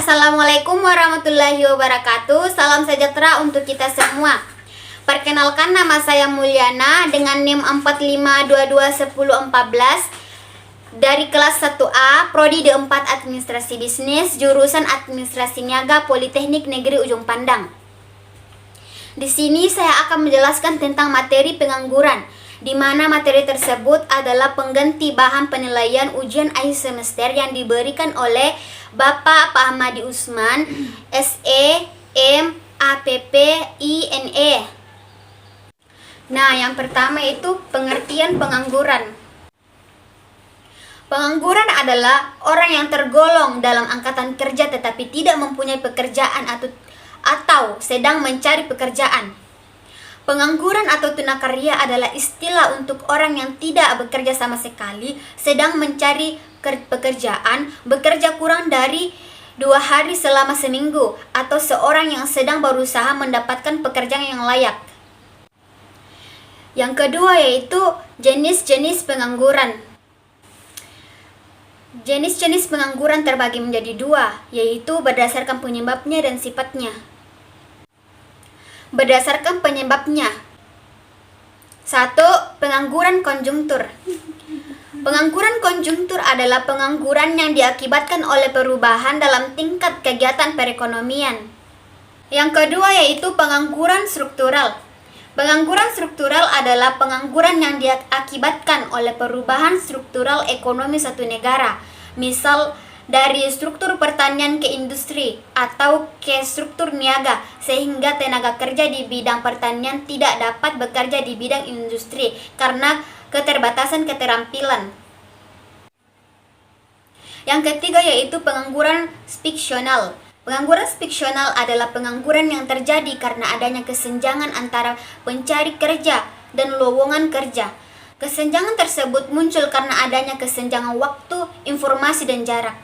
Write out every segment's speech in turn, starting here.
Assalamualaikum warahmatullahi wabarakatuh. Salam sejahtera untuk kita semua. Perkenalkan, nama saya Mulyana dengan NIM 45221014 dari kelas 1A, Prodi D4 Administrasi Bisnis, jurusan Administrasi Niaga, Politeknik Negeri Ujung Pandang. Di sini saya akan menjelaskan tentang materi pengangguran, di mana materi tersebut adalah pengganti bahan penilaian ujian akhir semester yang diberikan oleh Bapak Pak Ahmadi Usman, SE, M, APP, INE. Nah, yang pertama itu pengertian pengangguran. Pengangguran adalah orang yang tergolong dalam angkatan kerja tetapi tidak mempunyai pekerjaan atau sedang mencari pekerjaan. Pengangguran atau tunakarya adalah istilah untuk orang yang tidak bekerja sama sekali, sedang mencari pekerjaan, bekerja kurang dari 2 hari selama seminggu, atau seorang yang sedang berusaha mendapatkan pekerjaan yang layak. Yang kedua yaitu jenis-jenis pengangguran. Jenis-jenis pengangguran terbagi menjadi 2, yaitu berdasarkan penyebabnya dan sifatnya. Berdasarkan penyebabnya. 1. Pengangguran konjungtur. Pengangguran konjungtur adalah pengangguran yang diakibatkan oleh perubahan dalam tingkat kegiatan perekonomian. Yang kedua yaitu pengangguran struktural. Pengangguran struktural adalah pengangguran yang diakibatkan oleh perubahan struktural ekonomi suatu negara. Misal, dari struktur pertanian ke industri atau ke struktur niaga, sehingga tenaga kerja di bidang pertanian tidak dapat bekerja di bidang industri karena keterbatasan keterampilan. Yang ketiga yaitu pengangguran fiksional. Pengangguran fiksional adalah pengangguran yang terjadi karena adanya kesenjangan antara pencari kerja dan lowongan kerja. Kesenjangan tersebut muncul karena adanya kesenjangan waktu, informasi, dan jarak.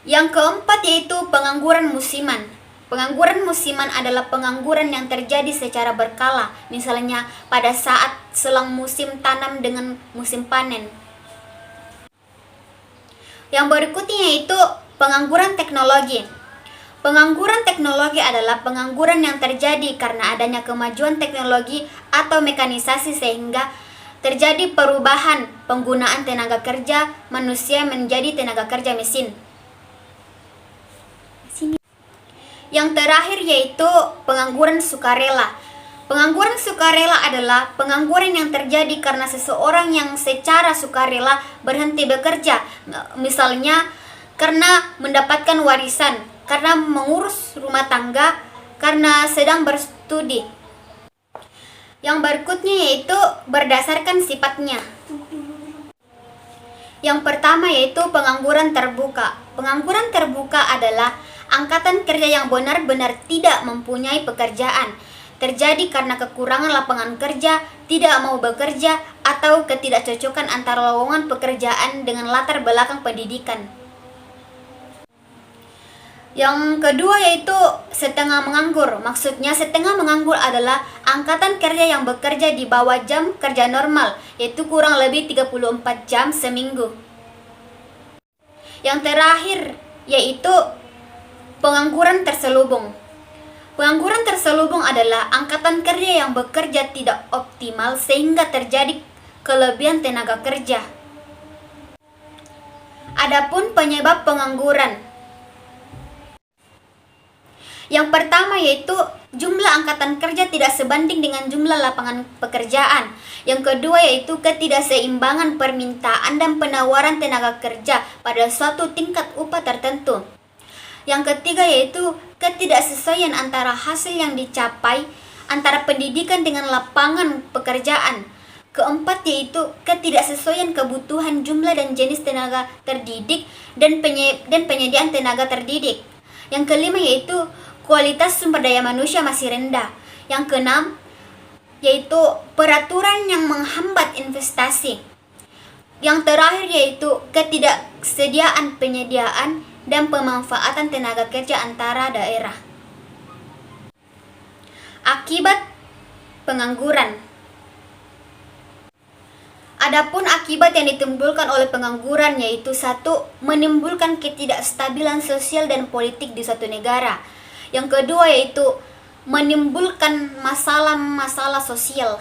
Yang keempat yaitu pengangguran musiman. Pengangguran musiman adalah pengangguran yang terjadi secara berkala, misalnya pada saat selang musim tanam dengan musim panen. Yang berikutnya yaitu pengangguran teknologi. Pengangguran teknologi adalah pengangguran yang terjadi karena adanya kemajuan teknologi atau mekanisasi sehingga terjadi perubahan penggunaan tenaga kerja manusia menjadi tenaga kerja mesin. Yang terakhir yaitu pengangguran sukarela. Pengangguran sukarela adalah pengangguran yang terjadi karena seseorang yang secara sukarela berhenti bekerja, misalnya karena mendapatkan warisan, karena mengurus rumah tangga, karena sedang berstudi. Yang berikutnya yaitu berdasarkan sifatnya. Yang pertama yaitu pengangguran terbuka. Pengangguran terbuka adalah angkatan kerja yang benar-benar tidak mempunyai pekerjaan, terjadi karena kekurangan lapangan kerja, tidak mau bekerja, atau ketidakcocokan antara lowongan pekerjaan dengan latar belakang pendidikan. Yang kedua yaitu setengah menganggur. Maksudnya setengah menganggur adalah angkatan kerja yang bekerja di bawah jam kerja normal, yaitu kurang lebih 34 jam seminggu. Yang terakhir yaitu pengangguran terselubung. Pengangguran terselubung adalah angkatan kerja yang bekerja tidak optimal sehingga terjadi kelebihan tenaga kerja. Adapun penyebab pengangguran. Yang pertama yaitu jumlah angkatan kerja tidak sebanding dengan jumlah lapangan pekerjaan. Yang kedua yaitu ketidakseimbangan permintaan dan penawaran tenaga kerja pada suatu tingkat upah tertentu. Yang ketiga yaitu ketidaksesuaian antara hasil yang dicapai antara pendidikan dengan lapangan pekerjaan. Keempat yaitu ketidaksesuaian kebutuhan jumlah dan jenis tenaga terdidik dan penyediaan tenaga terdidik. Yang kelima yaitu kualitas sumber daya manusia masih rendah. Yang keenam yaitu peraturan yang menghambat investasi. Yang terakhir yaitu ketidaksediaan penyediaan dan pemanfaatan tenaga kerja antara daerah. Akibat pengangguran. Adapun akibat yang ditimbulkan oleh pengangguran yaitu satu, menimbulkan ketidakstabilan sosial dan politik di suatu negara. Yang kedua yaitu menimbulkan masalah-masalah sosial.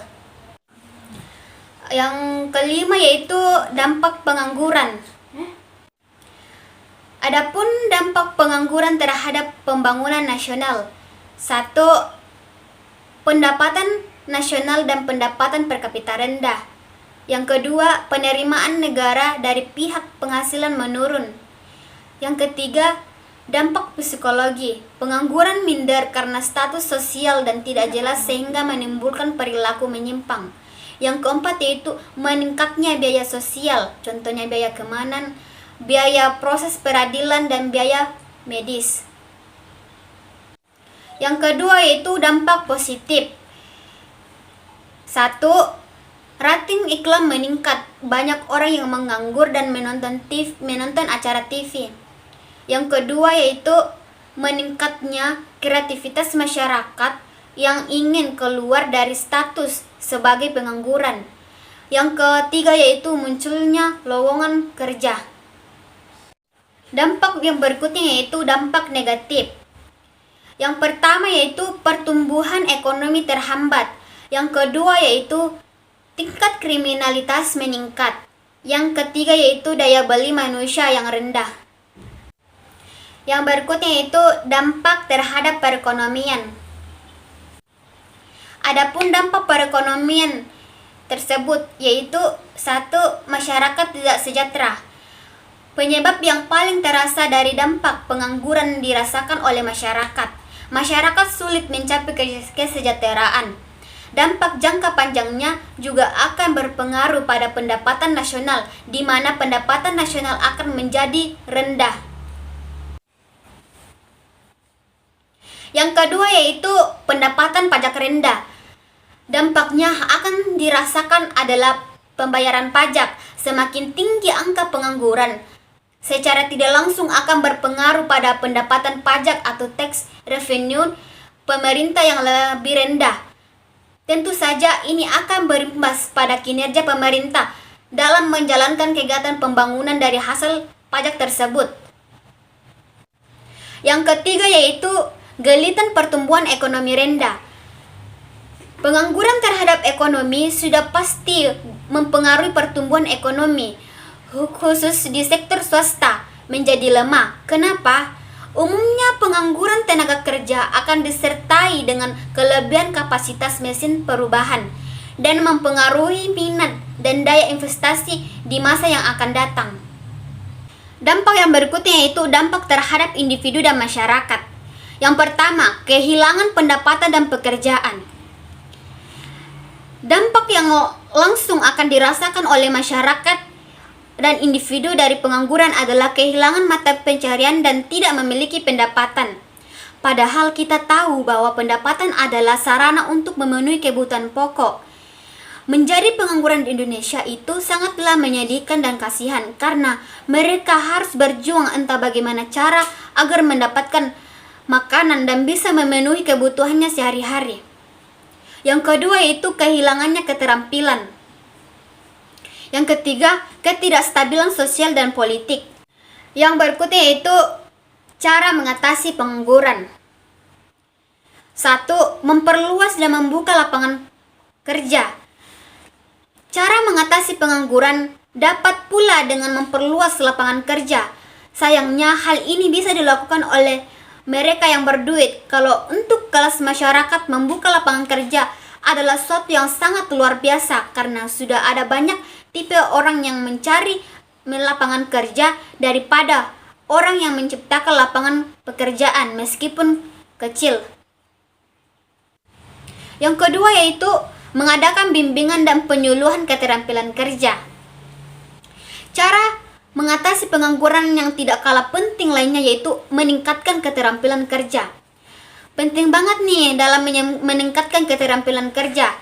Yang kelima yaitu dampak pengangguran. Adapun dampak pengangguran terhadap pembangunan nasional. Satu, pendapatan nasional dan pendapatan per kapita rendah. Yang kedua, penerimaan negara dari pihak penghasilan menurun. Yang ketiga, dampak psikologi. Pengangguran minder karena status sosial dan tidak jelas sehingga menimbulkan perilaku menyimpang. Yang keempat yaitu meningkatnya biaya sosial, contohnya biaya keamanan, biaya proses peradilan, dan biaya medis. Yang kedua yaitu dampak positif. Satu, rating iklan meningkat, banyak orang yang menganggur dan menonton acara TV. Yang kedua yaitu meningkatnya kreativitas masyarakat yang ingin keluar dari status sebagai pengangguran. Yang ketiga yaitu munculnya lowongan kerja. Dampak yang berikutnya yaitu dampak negatif. Yang pertama yaitu pertumbuhan ekonomi terhambat. Yang kedua yaitu tingkat kriminalitas meningkat. Yang ketiga yaitu daya beli manusia yang rendah. Yang berikutnya yaitu dampak terhadap perekonomian. Adapun dampak perekonomian tersebut yaitu satu, masyarakat tidak sejahtera. Penyebab yang paling terasa dari dampak pengangguran dirasakan oleh masyarakat. Masyarakat sulit mencapai kesejahteraan. Dampak jangka panjangnya juga akan berpengaruh pada pendapatan nasional, di mana pendapatan nasional akan menjadi rendah. Yang kedua yaitu pendapatan pajak rendah. Dampaknya akan dirasakan adalah pembayaran pajak. Semakin tinggi angka pengangguran, secara tidak langsung akan berpengaruh pada pendapatan pajak atau tax revenue pemerintah yang lebih rendah. Tentu saja ini akan berimbas pada kinerja pemerintah dalam menjalankan kegiatan pembangunan dari hasil pajak tersebut. Yang ketiga yaitu gelitan pertumbuhan ekonomi rendah. Pengangguran terhadap ekonomi sudah pasti mempengaruhi pertumbuhan ekonomi, khusus di sektor swasta, menjadi lemah. Kenapa? Umumnya pengangguran tenaga kerja akan disertai dengan kelebihan kapasitas mesin perubahan dan mempengaruhi minat dan daya investasi di masa yang akan datang. Dampak yang berikutnya yaitu dampak terhadap individu dan masyarakat. Yang pertama, kehilangan pendapatan dan pekerjaan. Dampak yang langsung akan dirasakan oleh masyarakat dan individu dari pengangguran adalah kehilangan mata pencarian dan tidak memiliki pendapatan. Padahal kita tahu bahwa pendapatan adalah sarana untuk memenuhi kebutuhan pokok. Menjadi pengangguran di Indonesia itu sangatlah menyedihkan dan kasihan karena mereka harus berjuang entah bagaimana cara agar mendapatkan makanan dan bisa memenuhi kebutuhannya sehari-hari. Yang kedua yaitu kehilangannya keterampilan. Yang ketiga, ketidakstabilan sosial dan politik. Yang berikutnya yaitu cara mengatasi pengangguran. Satu, memperluas dan membuka lapangan kerja. Cara mengatasi pengangguran dapat pula dengan memperluas lapangan kerja. Sayangnya hal ini bisa dilakukan oleh mereka yang berduit. Kalau untuk kelas masyarakat, membuka lapangan kerja adalah sesuatu yang sangat luar biasa karena sudah ada banyak tipe orang yang mencari lapangan kerja daripada orang yang menciptakan lapangan pekerjaan meskipun kecil. Yang kedua yaitu mengadakan bimbingan dan penyuluhan keterampilan kerja. Cara mengatasi pengangguran yang tidak kalah penting lainnya yaitu meningkatkan keterampilan kerja. Penting banget nih dalam meningkatkan keterampilan kerja.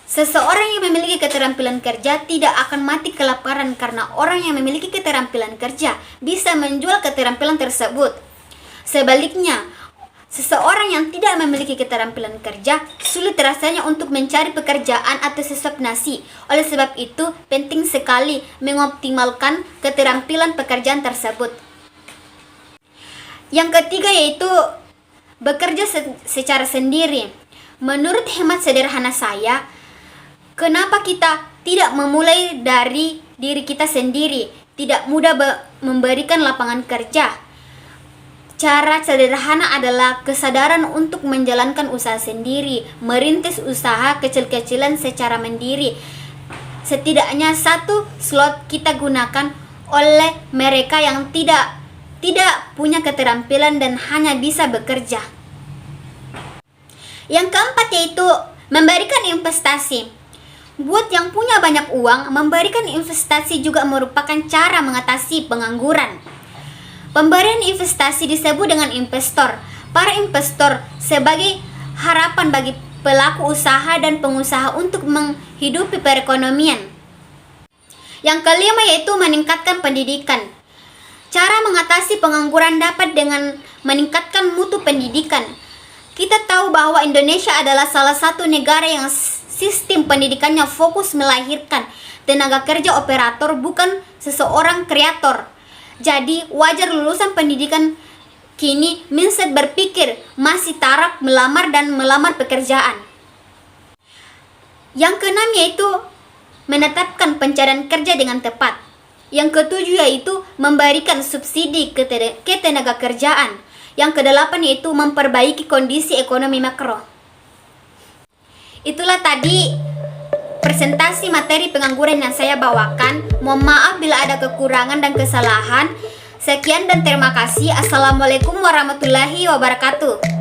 Seseorang yang memiliki keterampilan kerja tidak akan mati kelaparan karena orang yang memiliki keterampilan kerja bisa menjual keterampilan tersebut. Sebaliknya, Seseorang yang tidak memiliki keterampilan kerja, sulit rasanya untuk mencari pekerjaan atau sesuap nasi. Oleh sebab itu, penting sekali mengoptimalkan keterampilan pekerjaan tersebut. Yang ketiga yaitu bekerja secara sendiri. Menurut hemat sederhana saya, kenapa kita tidak memulai dari diri kita sendiri? Tidak mudah memberikan lapangan kerja. Cara sederhana adalah kesadaran untuk menjalankan usaha sendiri, merintis usaha kecil-kecilan secara mandiri. Setidaknya satu slot kita gunakan oleh mereka yang tidak punya keterampilan dan hanya bisa bekerja. Yang keempat yaitu memberikan investasi. Buat yang punya banyak uang, memberikan investasi juga merupakan cara mengatasi pengangguran. Pemberian investasi disebut dengan investor. Para investor sebagai harapan bagi pelaku usaha dan pengusaha untuk menghidupi perekonomian. Yang kelima yaitu meningkatkan pendidikan. Cara mengatasi pengangguran dapat dengan meningkatkan mutu pendidikan. Kita tahu bahwa Indonesia adalah salah satu negara yang sistem pendidikannya fokus melahirkan tenaga kerja operator, bukan seseorang kreator. Jadi wajar lulusan pendidikan kini mindset berpikir masih taraf melamar dan melamar pekerjaan. Yang keenam yaitu menetapkan pencarian kerja dengan tepat. Yang ketujuh yaitu memberikan subsidi ke tenaga kerjaan. Yang kedelapan yaitu memperbaiki kondisi ekonomi makro. Itulah tadi presentasi materi pengangguran yang saya bawakan. Mohon maaf bila ada kekurangan dan kesalahan. Sekian dan terima kasih. Assalamualaikum warahmatullahi wabarakatuh.